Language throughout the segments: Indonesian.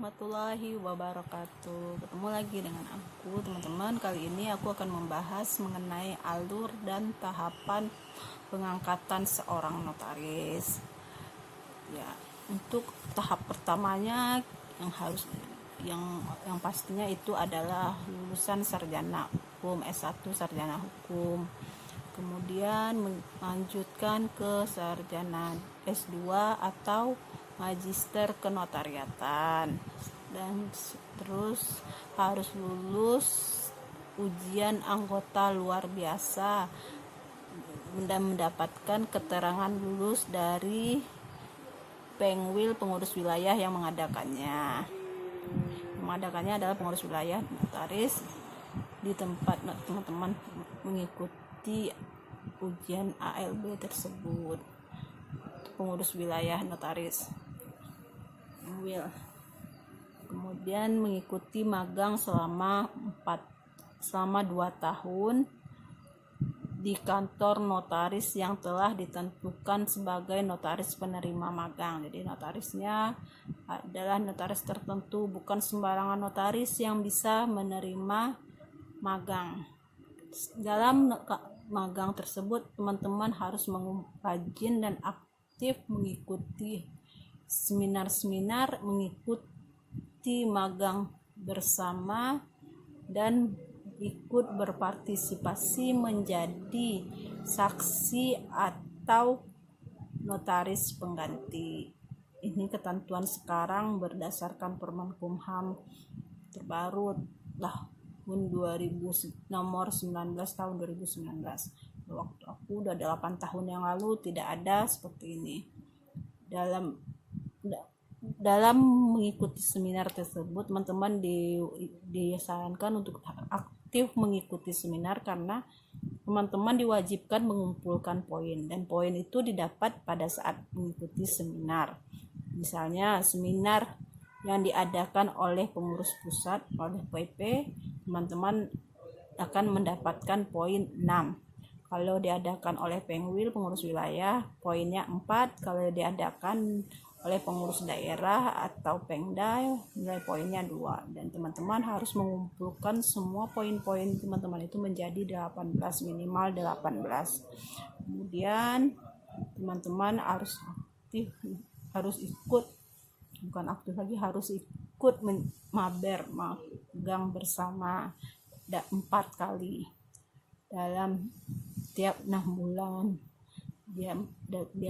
warahmatullahi wabarakatuh. Ketemu lagi dengan aku, teman-teman. Kali ini aku akan membahas mengenai alur dan tahapan pengangkatan seorang notaris. Ya, untuk tahap pertamanya yang pastinya itu adalah lulusan sarjana hukum, S1 sarjana hukum. Kemudian melanjutkan ke sarjana S2 atau magister kenotariatan, dan terus harus lulus ujian anggota luar biasa dan mendapatkan keterangan lulus dari Pengwil, pengurus wilayah yang mengadakannya. Mengadakannya adalah pengurus wilayah notaris di tempat teman-teman mengikuti ujian ALB tersebut. Pengurus wilayah notaris Will. Kemudian mengikuti magang selama 2 tahun di kantor notaris yang telah ditentukan sebagai notaris penerima magang. Jadi notarisnya adalah notaris tertentu, bukan sembarangan notaris yang bisa menerima magang. Dalam magang tersebut teman-teman harus rajin dan aktif mengikuti seminar-seminar, mengikuti magang bersama, dan ikut berpartisipasi menjadi saksi atau notaris pengganti. Ini ketentuan sekarang berdasarkan Permenkumham terbaru tahun 2000 nomor 19 tahun 2019. Waktu aku udah 8 tahun yang lalu tidak ada seperti ini. Dalam mengikuti seminar tersebut, teman-teman disarankan untuk aktif mengikuti seminar karena teman-teman diwajibkan mengumpulkan poin, dan poin itu didapat pada saat mengikuti seminar. Misalnya seminar yang diadakan oleh pengurus pusat, oleh PP, teman-teman akan mendapatkan poin 6. Kalau diadakan oleh Pengwil, pengurus wilayah, poinnya 4. Kalau diadakan oleh pengurus daerah atau Pengda, nilai poinnya 2. Dan teman-teman harus mengumpulkan semua poin-poin teman-teman itu menjadi 18, minimal 18. Kemudian teman-teman harus ikut magang bersama 4 kali dalam tiap 6 bulan. Dia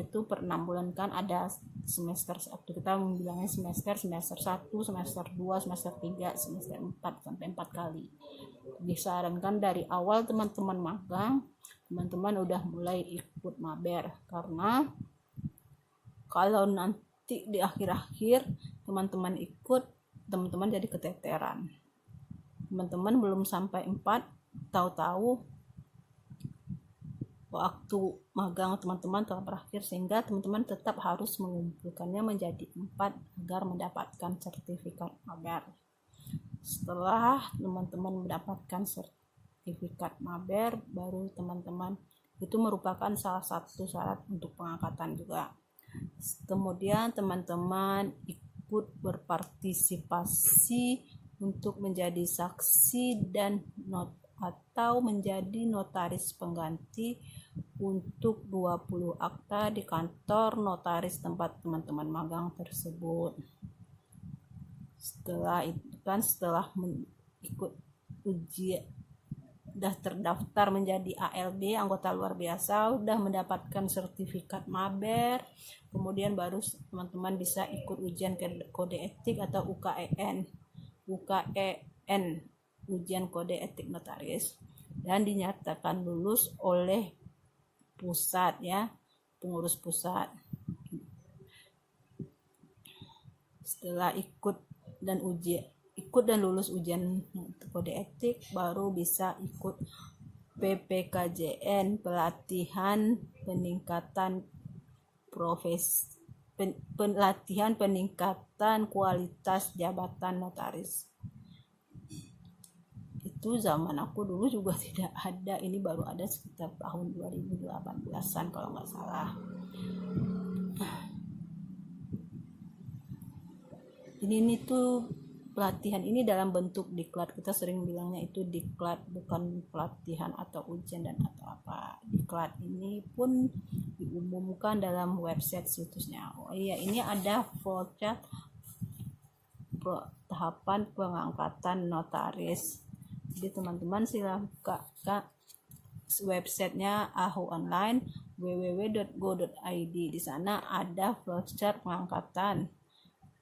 tuh per 6 bulan kan ada semester 1, kita bilangnya semester 1, semester 2, semester 3, semester 4, sampai 4 kali. Disarankan dari awal teman-teman magang, teman-teman udah mulai ikut maber, karena kalau nanti di akhir-akhir teman-teman ikut, teman-teman jadi keteteran. Teman-teman belum sampai 4, tahu-tahu waktu magang teman-teman telah berakhir, sehingga teman-teman tetap harus mengumpulkannya menjadi 4 agar mendapatkan sertifikat maber. Setelah teman-teman mendapatkan sertifikat maber, baru teman-teman itu merupakan salah satu syarat untuk pengangkatan juga. Kemudian teman-teman ikut berpartisipasi untuk menjadi saksi dan atau menjadi notaris pengganti untuk 20 akta di kantor notaris tempat teman-teman magang tersebut. Setelah ikut ujian, udah terdaftar menjadi ALB, anggota luar biasa, udah mendapatkan sertifikat maber, kemudian baru teman-teman bisa ikut ujian kode etik atau UKEN, ujian kode etik notaris, dan dinyatakan lulus oleh pusat, ya, pengurus pusat. Setelah ikut dan lulus ujian kode etik, baru bisa ikut PPKJN, pelatihan peningkatan kualitas jabatan notaris. Itu zaman aku dulu juga tidak ada, ini baru ada sekitar tahun 2018-an kalau nggak salah. ini tuh pelatihan ini dalam bentuk diklat. Kita sering bilangnya itu diklat, bukan pelatihan atau ujian dan atau apa. Diklat ini pun diumumkan dalam website situsnya. Oh iya, ini ada flowchart tahapan pengangkatan notaris. Jadi teman-teman silakan buka websitenya AHU Online, www.go.id. Di sana ada flowchart pengangkatan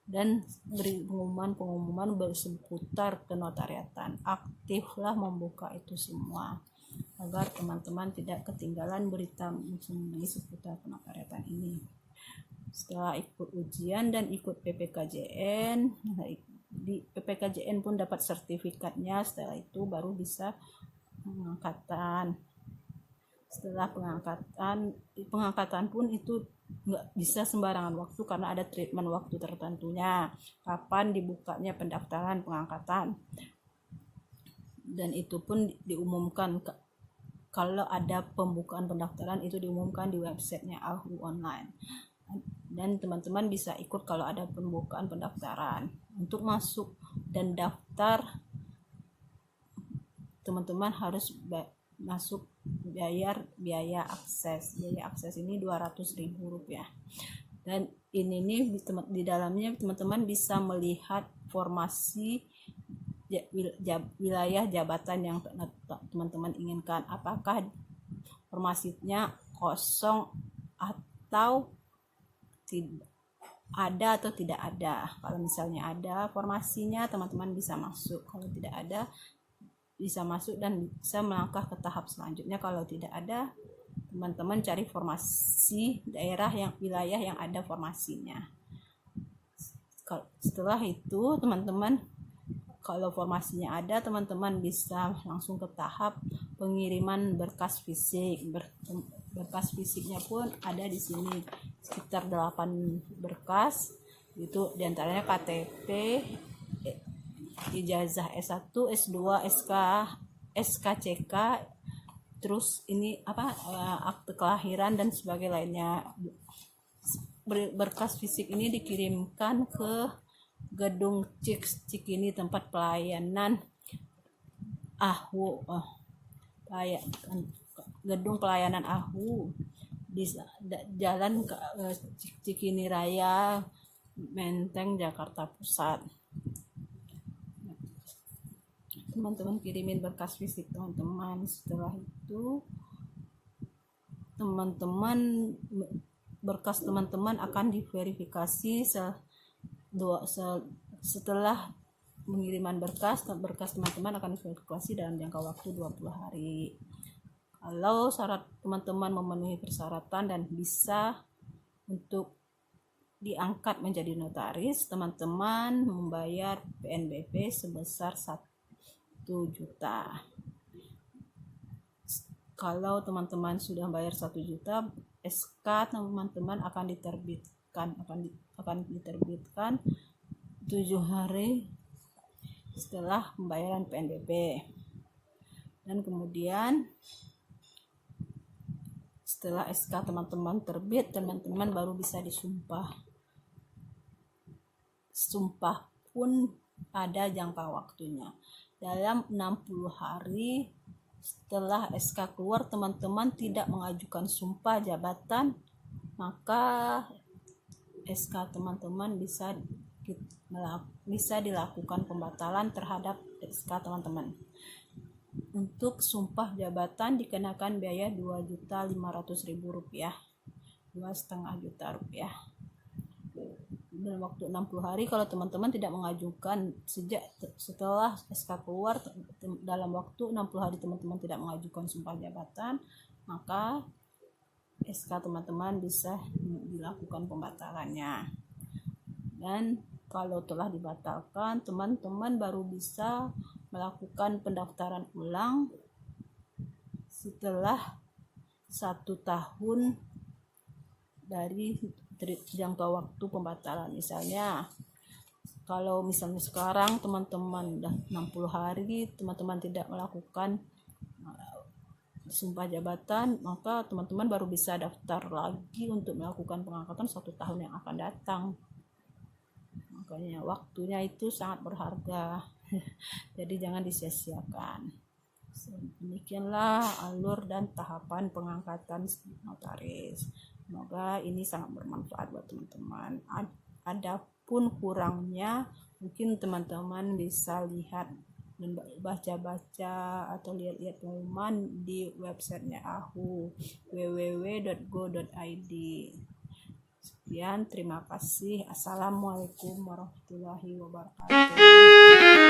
dan beri pengumuman berseputar kenotariatan. Aktiflah membuka itu semua agar teman-teman tidak ketinggalan berita mengenai seputar kenotariatan ini. Setelah ikut ujian dan ikut PPKJN, di PPKJN pun dapat sertifikatnya. Setelah itu baru bisa pengangkatan. Setelah pengangkatan pun itu nggak bisa sembarangan waktu karena ada treatment waktu tertentunya kapan dibukanya pendaftaran pengangkatan, dan itu pun diumumkan kalau ada pembukaan pendaftaran itu diumumkan di websitenya AHU Online, dan teman-teman bisa ikut kalau ada pembukaan pendaftaran. Untuk masuk dan daftar teman-teman harus masuk biaya akses. Biaya akses ini Rp200.000, dan ini nih di dalamnya teman-teman bisa melihat formasi wilayah jabatan yang teman-teman inginkan, apakah formasinya kosong atau tidak ada atau tidak ada. Kalau misalnya ada formasinya, teman-teman bisa masuk. Kalau tidak ada, bisa masuk dan bisa melangkah ke tahap selanjutnya. Kalau tidak ada, teman-teman cari formasi wilayah yang ada formasinya. Setelah itu teman-teman, kalau formasinya ada, teman-teman bisa langsung ke tahap pengiriman berkas fisik. Berkas fisiknya pun ada di sini sekitar 8 berkas. Itu diantaranya KTP, ijazah S1, S2, SKCK, terus ini akte kelahiran dan sebagainya lainnya. Berkas fisik ini dikirimkan ke gedung Cikini, tempat pelayanan AHU, gedung pelayanan AHU di Jalan Cikini Raya, Menteng, Jakarta Pusat. Teman-teman kirimin berkas fisik teman-teman. Setelah itu berkas teman-teman akan diverifikasi setelah pengiriman berkas teman-teman akan diverifikasi dalam jangka waktu 20 hari. Kalau syarat teman-teman memenuhi persyaratan dan bisa untuk diangkat menjadi notaris, teman-teman membayar PNBP sebesar 1 juta. Kalau teman-teman sudah bayar 1 juta, SK teman-teman akan diterbitkan 7 hari setelah pembayaran PNBP. Dan kemudian setelah SK teman-teman terbit, teman-teman baru bisa disumpah. Sumpah pun ada jangka waktunya. Dalam 60 hari setelah SK keluar, teman-teman tidak mengajukan sumpah jabatan, maka SK teman-teman bisa dilakukan pembatalan terhadap SK teman-teman. Untuk sumpah jabatan dikenakan biaya Rp2.500.000, Rp2,5 juta. Dalam waktu 60 hari kalau teman-teman tidak mengajukan setelah SK keluar, dalam waktu 60 hari teman-teman tidak mengajukan sumpah jabatan, maka SK teman-teman bisa dilakukan pembatalannya. Dan kalau telah dibatalkan, teman-teman baru bisa melakukan pendaftaran ulang setelah 1 tahun dari jangka waktu pembatalan. Misalnya kalau sekarang teman-teman udah 60 hari teman-teman tidak melakukan sumpah jabatan, maka teman-teman baru bisa daftar lagi untuk melakukan pengangkatan 1 tahun yang akan datang. Makanya waktunya itu sangat berharga. Jadi jangan disia-siakan. Demikianlah alur dan tahapan pengangkatan notaris. Semoga ini sangat bermanfaat buat teman-teman. Adapun kurangnya mungkin teman-teman bisa lihat dan baca-baca atau lihat-lihat pengumuman di websitenya AHU www.go.id. Sekian, terima kasih. Assalamualaikum warahmatullahi wabarakatuh.